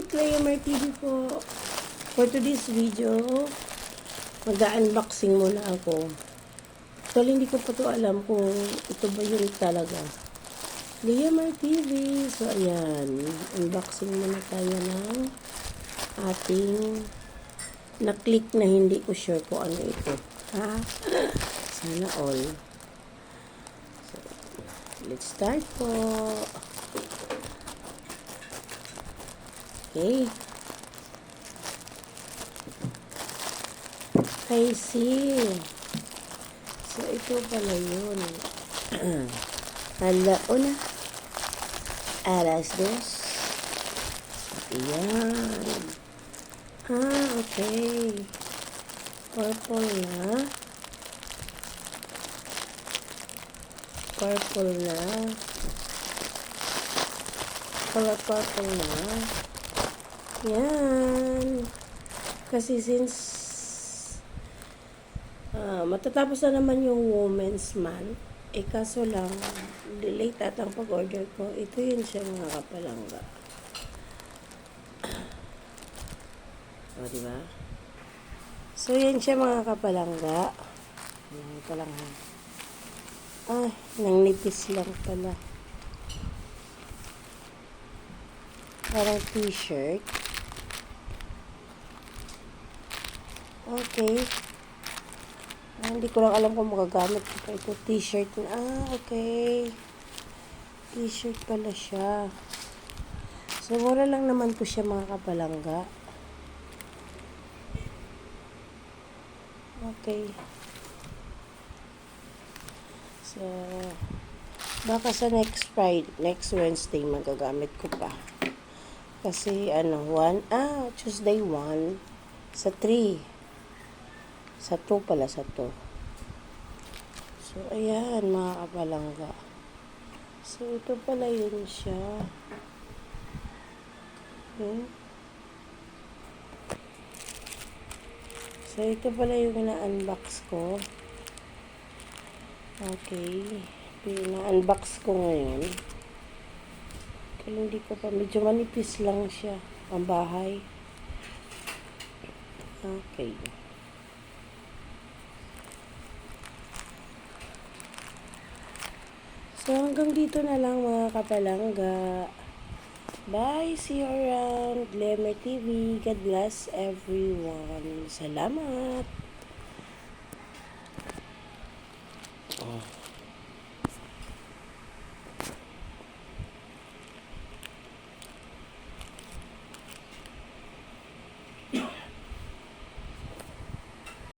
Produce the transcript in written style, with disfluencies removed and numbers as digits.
Hi, Player TV po. For today's video, mag-unboxing muna ako. Actually, hindi ko pa to alam kung ito ba yun talaga. Player TV. So, ayan. Unboxing muna tayo ng ating na-click na hindi ko sure kung ano ito. Ha? Sana all. So, let's start po. Okay. I see. So, ito pala yun. Alauna. Alas dos. Ayan. Okay. Purple na. Purple na. Color purple na. Yan. Kasi since matatapos na naman yung Women's Month, kaso lang, late at ang pag-order ko. Ito yun siya mga kapalangga. O, diba? So, yan siya mga kapalangga. Ito lang ha. Ay, nang nipis lang pala. Parang t-shirt. Okay. Hindi ko lang alam kung magagamit ko pa ito. T-shirt na. Okay. T-shirt pala siya. So, mura lang naman po siya mga kapalangga. Okay. So, baka sa next Wednesday magagamit ko pa. Kasi, Tuesday 1, sa 3. Sa 2 pala, sa 2. So, ayan, mga kapalangga. So, ito pala yun siya. Okay. So, ito pala yung na-unbox ko. Okay. Yung na-unbox ko ngayon. Kaya hindi ko pa, medyo manipis lang siya. Ang bahay. Okay. So, hanggang dito na lang mga kapalangga. Bye! See you around. Glamour TV. God bless everyone. Salamat!